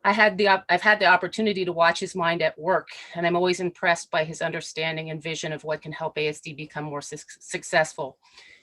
I've had the opportunity to watch his mind at work, and I'm always impressed by his understanding and vision of what can help ASD become more successful.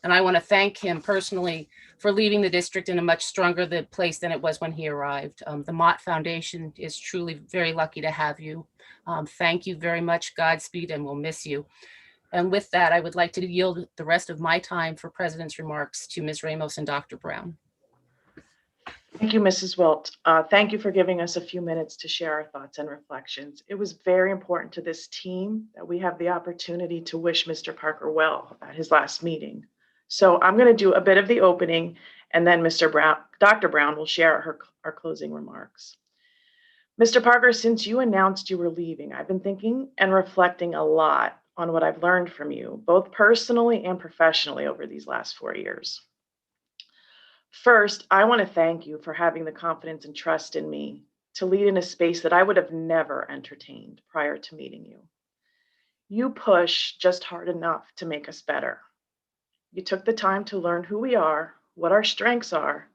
And I want to thank him personally for leaving the district in a much stronger place than it was when he arrived. The Mott Foundation is truly very lucky to have you. Thank you very much. Godspeed, and we'll miss you. And with that, I would like to yield the rest of my time for President's remarks to Ms. Ramos and Dr. Brown. Thank you, Mrs. Wilt. Thank you for giving us a few minutes to share our thoughts and reflections. It was very important to this team that we have the opportunity to wish Mr. Parker well at his last meeting. So I'm going to do a bit of the opening, and then Dr. Brown will share our closing remarks. Mr. Parker, since you announced you were leaving, I've been thinking and reflecting a lot on what I've learned from you, both personally and professionally over these last 4 years. First, I want to thank you for having the confidence and trust in me to lead in a space that I would have never entertained prior to meeting you. You push just hard enough to make us better. You took the time to learn who we are, what our strengths are,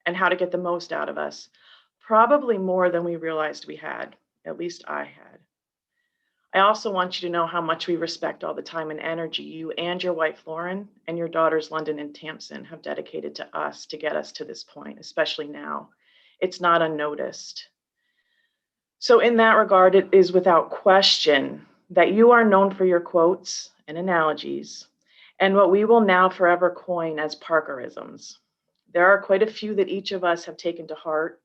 and how to get the most out of us, probably more than we realized we had, at least I had. I also want you to know how much we respect all the time and energy you and your wife, Lauren, and your daughters, London and Tamsin, have dedicated to us to get us to this point, especially now. It's not unnoticed. So in that regard, it is without question that you are known for your quotes and analogies, and what we will now forever coin as Parker-isms. There are quite a few that each of us have taken to heart.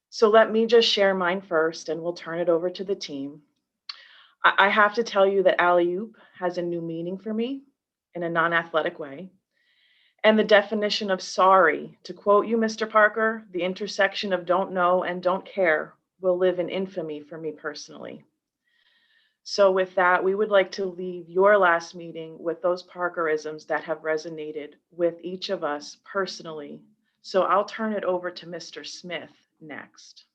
So let me just share mine first, and we'll turn it over to the team. I have to tell you that alley-oop has a new meaning for me in a non-athletic way. And the definition of sorry, to quote you, Mr. Parker, the intersection of don't know and don't care will live in infamy for me personally. So with that, we would like to leave your last meeting with those Parker-isms that have resonated with each of us personally. So I'll turn it over to Mr. Smith next.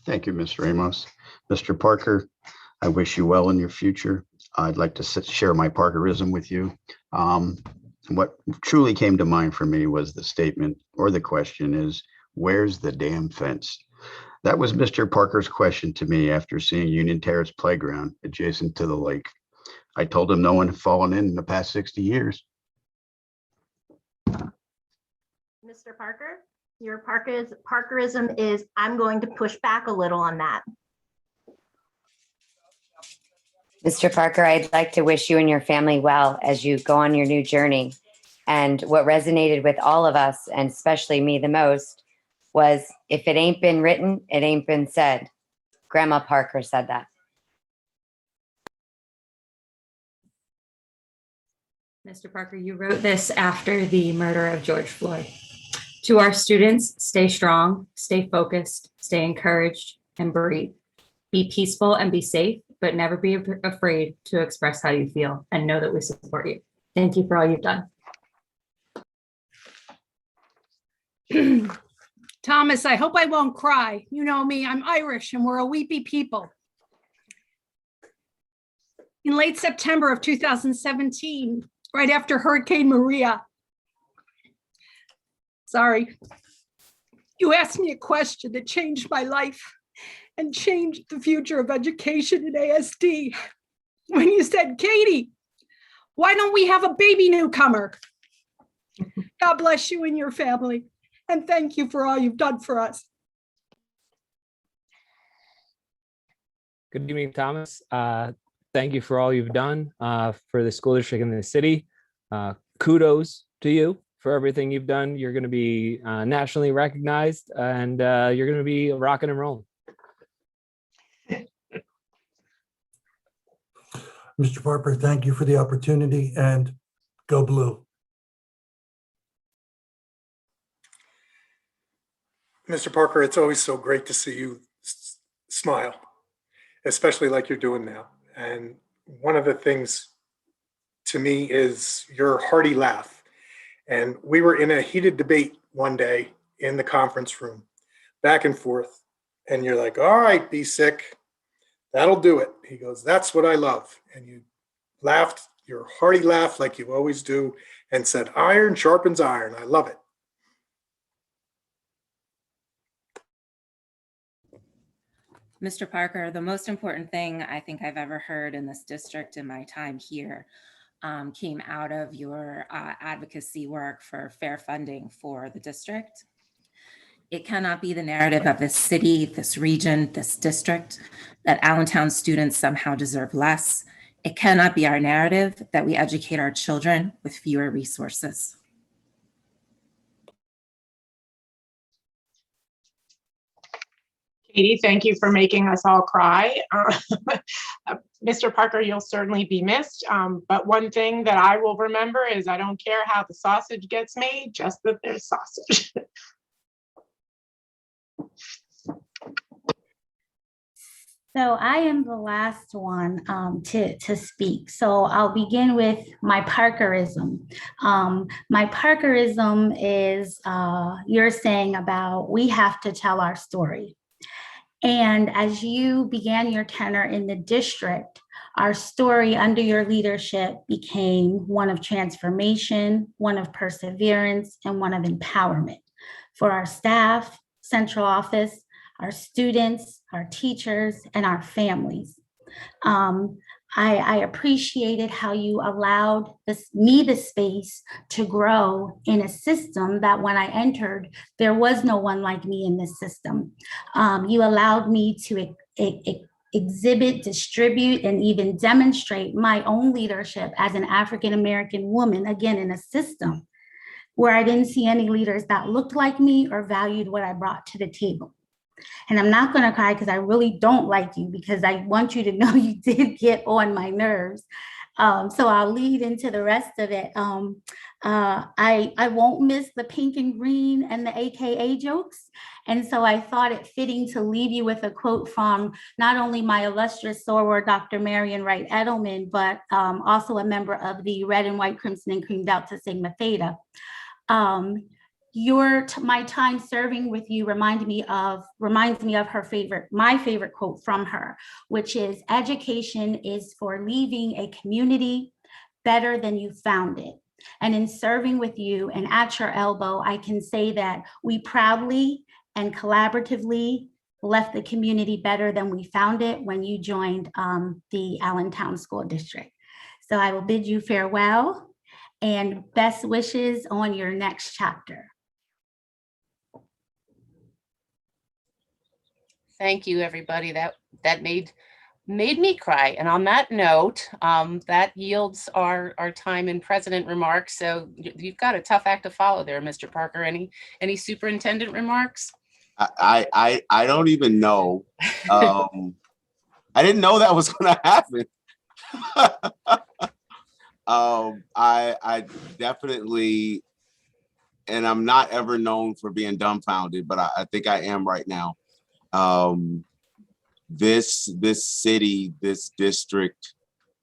Thank you, Ms. Ramos. Mr. Parker, I wish you well in your future. I'd like to share my Parker-ism with you. What truly came to mind for me was the statement, or the question is, where's the damn fence? That was Mr. Parker's question to me after seeing Union Terrace Playground adjacent to the lake. I told him no one had fallen in the past 60 years. Mr. Parker, your Parker-ism is, I'm going to push back a little on that. Mr. Parker, I'd like to wish you and your family well as you go on your new journey. And what resonated with all of us, and especially me the most, was if it ain't been written, it ain't been said. Grandma Parker said that. Mr. Parker, you wrote this after the murder of George Floyd. To our students, stay strong, stay focused, stay encouraged, and breathe. Be peaceful and be safe, but never be afraid to express how you feel, and know that we support you. Thank you for all you've done. Thomas, I hope I won't cry. You know me, I'm Irish and we're a weepy people. In late September of 2017, right after Hurricane Maria, you asked me a question that changed my life and changed the future of education in ASD. When you said, Katie, why don't we have a baby newcomer? God bless you and your family. And thank you for all you've done for us. Good evening, Thomas. Thank you for all you've done for the school district and the city. Kudos to you for everything you've done. You're going to be nationally recognized, and you're going to be rocking and rolling. Mr. Parker, thank you for the opportunity, and go blue. Mr. Parker, it's always so great to see you smile, especially like you're doing now. And one of the things to me is your hearty laugh. And we were in a heated debate one day in the conference room, back and forth. And you're like, all right, be sick. That'll do it. He goes, that's what I love. And you laughed, your hearty laugh like you always do, and said, iron sharpens iron. I love it. Mr. Parker, the most important thing I think I've ever heard in this district in my time here came out of your advocacy work for fair funding for the district. It cannot be the narrative of this city, this region, this district, that Allentown students somehow deserve less. It cannot be our narrative that we educate our children with fewer resources. Katie, thank you for making us all cry. Mr. Parker, you'll certainly be missed. But one thing that I will remember is I don't care how the sausage gets made, just that there's sausage. So I am the last one to speak. So I'll begin with my Parker-ism. My Parker-ism is you're saying about we have to tell our story. And as you began your tenure in the district, our story under your leadership became one of transformation, one of perseverance, and one of empowerment for our staff, central office, our students, our teachers, and our families. I appreciated how you allowed me the space to grow in a system that when I entered, there was no one like me in this system. You allowed me to exhibit, distribute, and even demonstrate my own leadership as an African-American woman, again, in a system where I didn't see any leaders that looked like me or valued what I brought to the table. And I'm not going to cry because I really don't like you, because I want you to know you did get on my nerves. So I'll lead into the rest of it. I won't miss the pink and green and the AKA jokes. And so I thought it fitting to leave you with a quote from not only my illustrious soror, Dr. Marion Wright Edelman, but also a member of the Red and White Crimson and Cream Delta Sigma Theta. My time serving with you reminds me of my favorite quote from her, which is, education is for leaving a community better than you found it. And in serving with you and at your elbow, I can say that we proudly and collaboratively left the community better than we found it when you joined the Allentown School District. So I will bid you farewell and best wishes on your next chapter. Thank you, everybody. That made me cry. And on that note, that yields our time in president remarks. So you've got a tough act to follow there, Mr. Parker. Any superintendent remarks? I don't even know. I didn't know that was going to happen. I definitely, and I'm not ever known for being dumbfounded, but I think I am right now. This city, this district,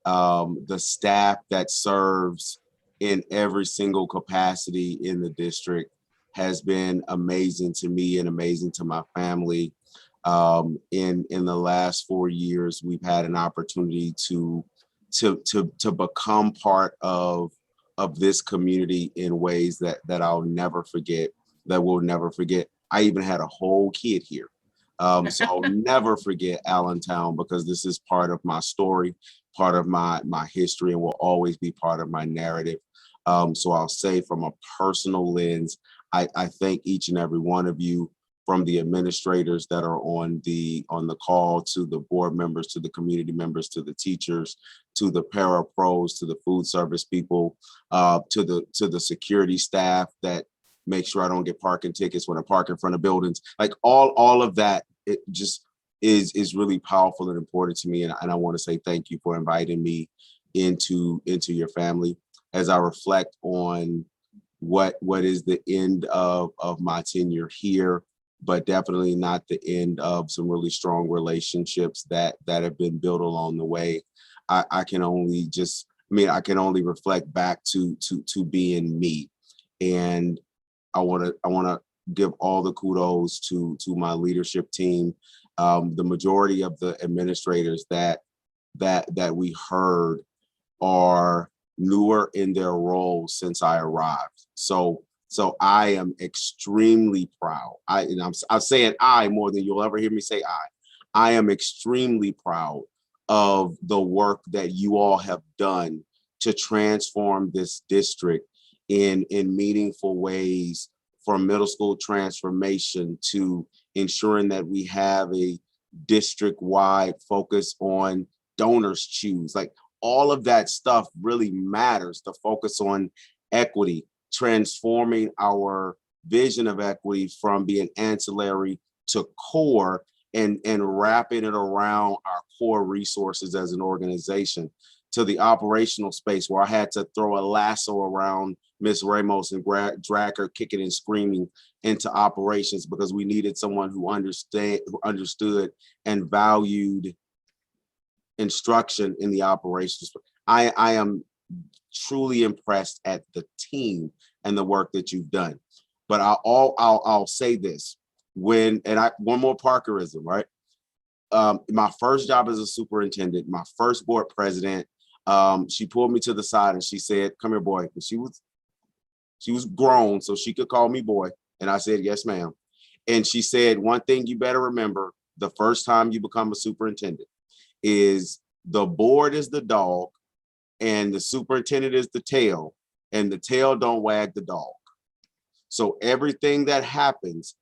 the staff that serves in every single capacity in the district has been amazing to me and amazing to my family. In the last 4 years, we've had an opportunity to become part of this community in ways that I'll never forget, that we'll never forget. I even had a whole kid here. So I'll never forget Allentown, because this is part of my story, part of my history, and will always be part of my narrative. So I'll say, from a personal lens, I thank each and every one of you, from the administrators that are on the call, to the board members, to the community members, to the teachers, to the para pros, to the food service people, to the security staff that make sure I don't get parking tickets when I park in front of buildings. Like all of that, it just is really powerful and important to me. And I want to say thank you for inviting me into your family. As I reflect on what is the end of my tenure here, but definitely not the end of some really strong relationships that have been built along the way. I can only reflect back to being me. And I want to give all the kudos to my leadership team. The majority of the administrators that we heard are newer in their roles since I arrived. So I am extremely proud. I'm saying I more than you'll ever hear me say I am extremely proud of the work that you all have done to transform this district in meaningful ways, from middle school transformation to ensuring that we have a district-wide focus on donors choose. Like, all of that stuff really matters. The focus on equity, transforming our vision of equity from being ancillary to core, and wrapping it around our core resources as an organization, to the operational space where I had to throw a lasso around Ms. Ramos and drag her kicking and screaming into operations, because we needed someone who understood and valued instruction in the operations. I am truly impressed at the team and the work that you've done. But I'll say this, one more Parkerism, right? My first job as a superintendent, my first board president, she pulled me to the side and she said, "Come here, boy." And she was grown, so she could call me boy. And I said, "Yes, ma'am." And she said, "One thing you better remember the first time you become a superintendent is the board is the dog and the superintendent is the tail, and the tail don't wag the dog. So everything that happens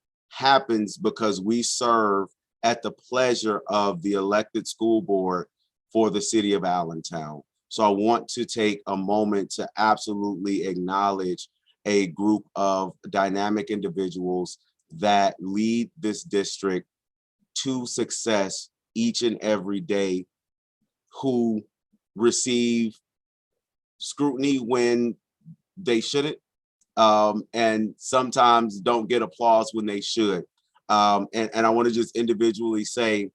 because we serve at the pleasure of the elected school board for the city of Allentown." So I want to take a moment to absolutely acknowledge a group of dynamic individuals that lead this district to success each and every day, who receive scrutiny when they shouldn't, and sometimes don't get applause when they should. And I want to just individually say,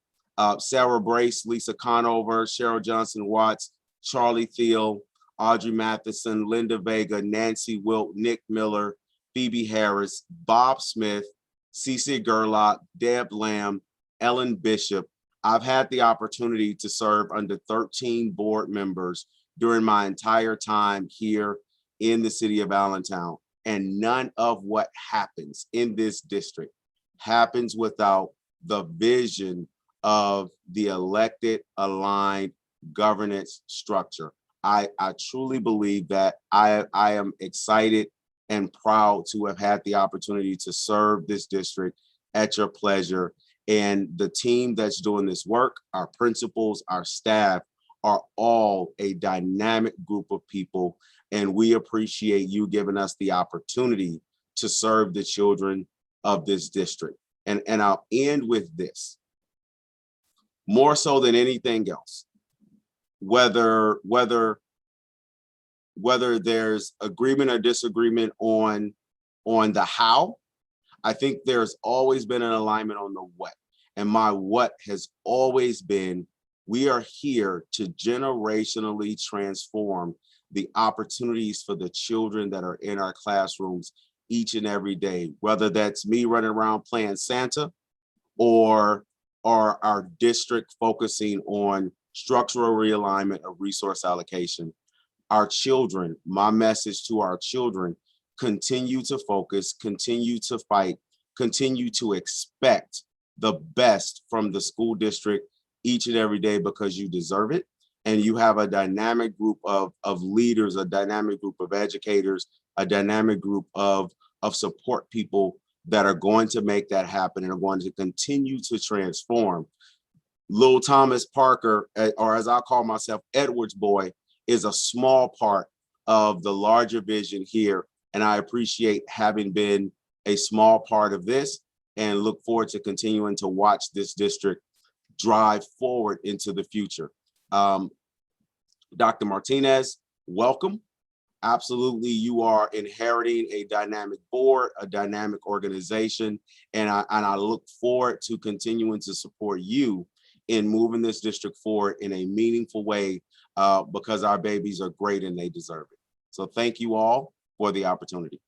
Sarah Brace, Lisa Conover, Cheryl Johnson Watts, Charlie Thiel, Audrey Matheson, Linda Vega, Nancy Wilt, Nick Miller, Phoebe Harris, Bob Smith, Cece Gerlach, Deb Lamb, Ellen Bishop. I've had the opportunity to serve under 13 board members during my entire time here in the city of Allentown. And none of what happens in this district happens without the vision of the elected, aligned governance structure. I truly believe that. I am excited and proud to have had the opportunity to serve this district at your pleasure. And the team that's doing this work, our principals, our staff, are all a dynamic group of people. And we appreciate you giving us the opportunity to serve the children of this district. And I'll end with this. More so than anything else, whether there's agreement or disagreement on the how, I think there's always been an alignment on the what. And my what has always been, we are here to generationally transform the opportunities for the children that are in our classrooms each and every day, whether that's me running around playing Santa or our district focusing on structural realignment of resource allocation. Our children, my message to our children, continue to focus, continue to fight, continue to expect the best from the school district each and every day, because you deserve it. And you have a dynamic group of leaders, a dynamic group of educators, a dynamic group of support people that are going to make that happen and are going to continue to transform. Lil Thomas Parker, or as I call myself, Edwards boy, is a small part of the larger vision here. And I appreciate having been a small part of this, and look forward to continuing to watch this district drive forward into the future. Dr. Martinez, welcome. Absolutely, you are inheriting a dynamic board, a dynamic organization, and I look forward to continuing to support you in moving this district forward in a meaningful way, because our babies are great and they deserve it. So thank you all for the opportunity.